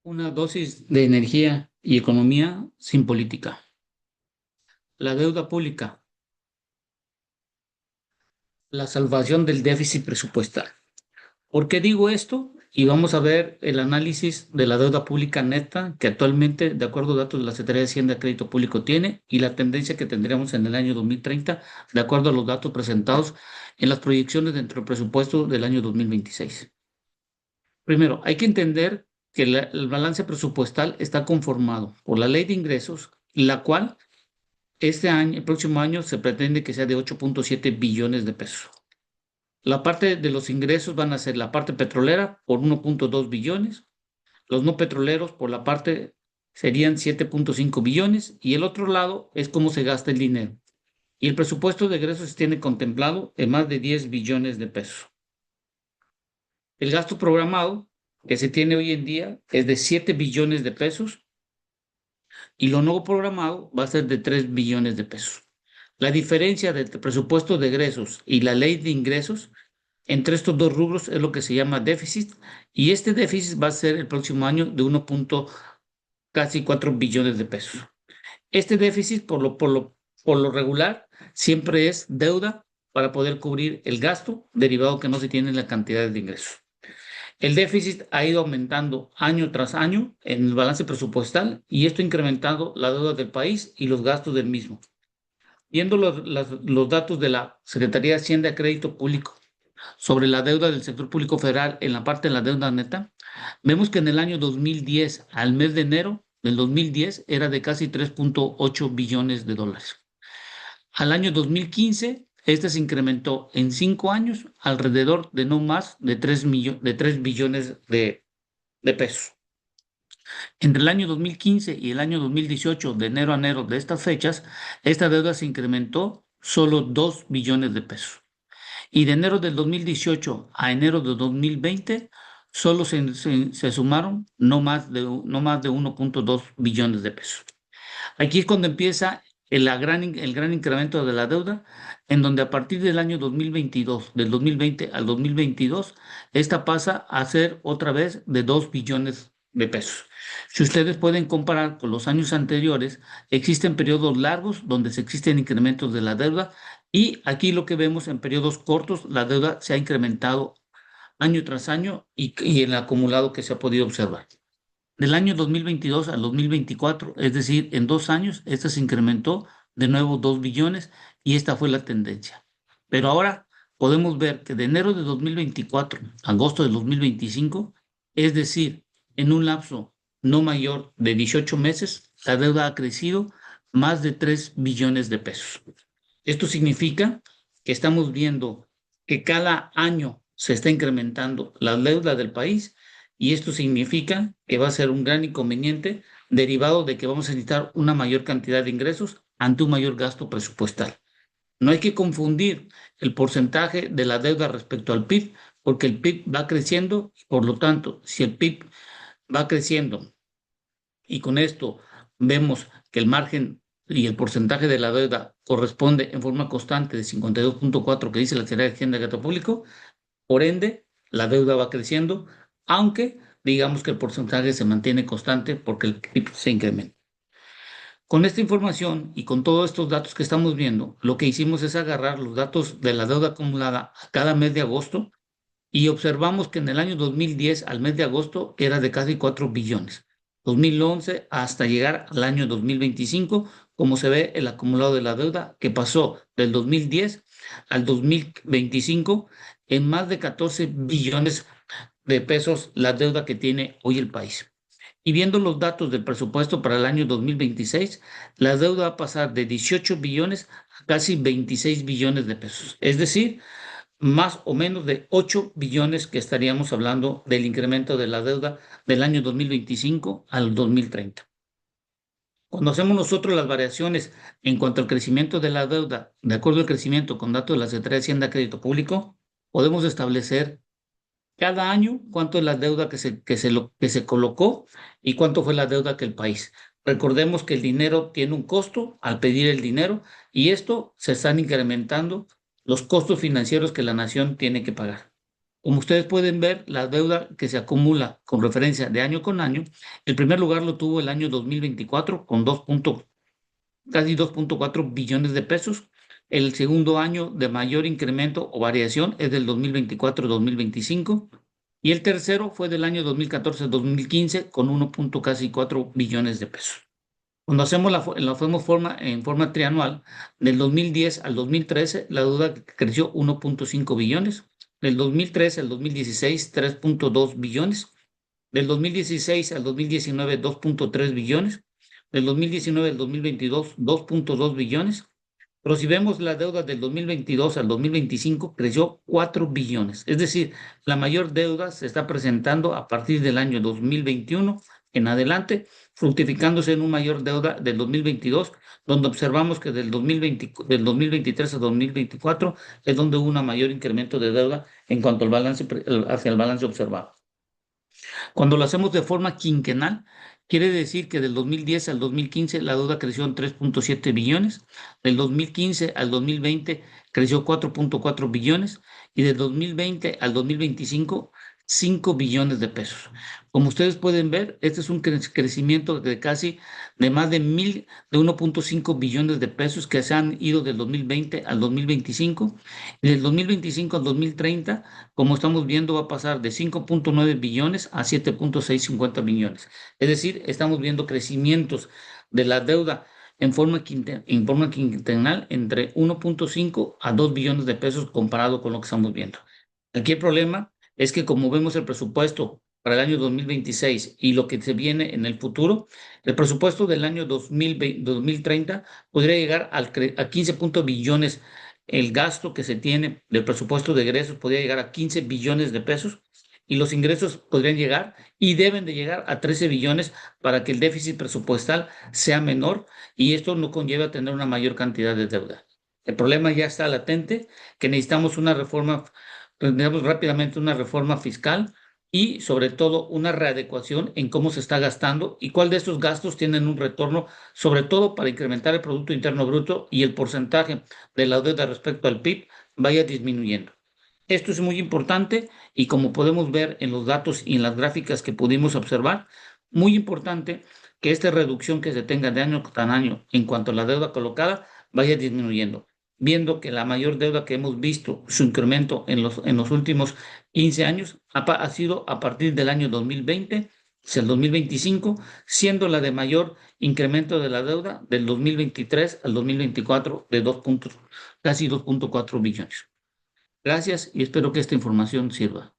Una dosis de energía y economía sin política. La deuda pública, la salvación del déficit presupuestal. ¿Por qué digo esto? Y vamos a ver el análisis de la deuda pública neta que actualmente, de acuerdo a datos de la Secretaría de Hacienda y Crédito Público, tiene y la tendencia que tendremos en el año 2030, de acuerdo a los datos presentados en las proyecciones dentro del presupuesto del año 2026. Primero, hay que entender que el balance presupuestal está conformado por la ley de ingresos, la cual este año, el próximo año, se pretende que sea de 8.7 billones de pesos. La parte de los ingresos van a ser la parte petrolera por 1.2 billones, los no petroleros por la parte serían 7.5 billones y el otro lado es cómo se gasta el dinero. Y el presupuesto de egresos se tiene contemplado en más de 10 billones de pesos. El gasto programado que se tiene hoy en día es de 7 billones de pesos y lo nuevo programado va a ser de 3 billones de pesos. La diferencia del presupuesto de egresos y la ley de ingresos entre estos dos rubros es lo que se llama déficit, y este déficit va a ser el próximo año de 1. Casi 4 billones de pesos. Este déficit, por lo regular, siempre es deuda para poder cubrir el gasto derivado que no se tiene en la cantidad de ingresos. El déficit ha ido aumentando año tras año en el balance presupuestal y esto ha incrementado la deuda del país y los gastos del mismo. Viendo los datos de la Secretaría de Hacienda y Crédito Público sobre la deuda del sector público federal en la parte de la deuda neta, vemos que en el año 2010, al mes de enero del 2010, era de casi 3.8 billones de dólares. Al año 2015, este se incrementó en 5 años alrededor de no más de 3 billones de pesos. Entre el año 2015 y el año 2018, de enero a enero de estas fechas, esta deuda se incrementó solo 2 billones de pesos. Y de enero del 2018 a enero de 2020, solo se sumaron no más de 1.2 billones de pesos. Aquí es cuando empieza el gran incremento de la deuda, en donde a partir del año 2022, del 2020 al 2022, esta pasa a ser otra vez de 2 billones de pesos. Si ustedes pueden comparar con los años anteriores, existen periodos largos donde se existen incrementos de la deuda y aquí lo que vemos en periodos cortos, la deuda se ha incrementado año tras año y el acumulado que se ha podido observar. Del año 2022 al 2024, es decir, en 2 años, esta se incrementó de nuevo 2 billones y esta fue la tendencia. Pero ahora podemos ver que de enero de 2024 a agosto de 2025, es decir, en un lapso no mayor de 18 meses, la deuda ha crecido más de 3 billones de pesos. Esto significa que estamos viendo que cada año se está incrementando la deuda del país y esto significa que va a ser un gran inconveniente derivado de que vamos a necesitar una mayor cantidad de ingresos ante un mayor gasto presupuestal. No hay que confundir el porcentaje de la deuda respecto al PIB, porque el PIB va creciendo, por lo tanto, si el PIB va creciendo y con esto vemos que el margen y el porcentaje de la deuda corresponde en forma constante de 52.4 que dice la Secretaría de Hacienda y Gasto Público, por ende, la deuda va creciendo, aunque digamos que el porcentaje se mantiene constante porque el PIB se incrementa. Con esta información y con todos estos datos que estamos viendo, lo que hicimos es agarrar los datos de la deuda acumulada a cada mes de agosto y observamos que en el año 2010 al mes de agosto era de casi 4 billones. 2011 hasta llegar al año 2025, como se ve el acumulado de la deuda que pasó del 2010 al 2025 en más de 14 billones de pesos la deuda que tiene hoy el país. Y viendo los datos del presupuesto para el año 2026, la deuda va a pasar de 18 billones a casi 26 billones de pesos. Es decir, más o menos de 8 billones que estaríamos hablando del incremento de la deuda del año 2025 al 2030. Cuando hacemos nosotros las variaciones en cuanto al crecimiento de la deuda, de acuerdo al crecimiento con datos de la Secretaría de Hacienda y Crédito Público, podemos establecer cada año cuánto es la deuda que se colocó y cuánto fue la deuda que el país. Recordemos que el dinero tiene un costo al pedir el dinero y esto se están incrementando los costos financieros que la nación tiene que pagar. Como ustedes pueden ver, la deuda que se acumula con referencia de año con año, el primer lugar lo tuvo el año 2024 con casi 2.4 billones de pesos. El segundo año de mayor incremento o variación es del 2024-2025 y el tercero fue del año 2014-2015 con casi 4 billones de pesos. Cuando hacemos la hacemos en forma trianual, del 2010 al 2013, la deuda creció 1.5 billones, del 2013 al 2016, 3.2 billones, del 2016 al 2019, 2.3 billones, del 2019 al 2022, 2.2 billones, pero si vemos la deuda del 2022 al 2025, creció 4 billones. Es decir, la mayor deuda se está presentando a partir del año 2021 en adelante, fructificándose en una mayor deuda del 2022, donde observamos que del 2023 a 2024 es donde hubo un mayor incremento de deuda en cuanto al balance, hacia el balance observado. Cuando lo hacemos de forma quinquenal, quiere decir que del 2010 al 2015 la deuda creció en 3.7 billones, del 2015 al 2020 creció 4.4 billones y del 2020 al 2025 5 billones de pesos. Como ustedes pueden ver, este es un crecimiento de casi de más de 1.5 billones de pesos que se han ido del 2020 al 2025 y del 2025 al 2030, como estamos viendo, va a pasar de 5.9 billones a 7.650 billones. Es decir, estamos viendo crecimientos de la deuda en forma quinquenal entre 1.5 a 2 billones de pesos comparado con lo que estamos viendo. Aquí el problema es que como vemos el presupuesto para el año 2026 y lo que se viene en el futuro, el presupuesto del año 2030 podría llegar a 15 billones. El gasto que se tiene del presupuesto de egresos podría llegar a 15 billones de pesos y los ingresos podrían llegar y deben de llegar a 13 billones para que el déficit presupuestal sea menor y esto no conlleva tener una mayor cantidad de deuda. El problema ya está latente, que necesitamos una reforma, necesitamos rápidamente una reforma fiscal y sobre todo una readecuación en cómo se está gastando y cuál de estos gastos tienen un retorno, sobre todo para incrementar el Producto Interno Bruto y el porcentaje de la deuda respecto al PIB vaya disminuyendo. Esto es muy importante y como podemos ver en los datos y en las gráficas que pudimos observar, muy importante que esta reducción que se tenga de año tras año en cuanto a la deuda colocada vaya disminuyendo, viendo que la mayor deuda que hemos visto, su incremento en los últimos 15 años, ha sido a partir del año 2020 hacia el 2025, siendo la de mayor incremento de la deuda del 2023 al 2024 de casi 2.4 billones. Gracias y espero que esta información sirva.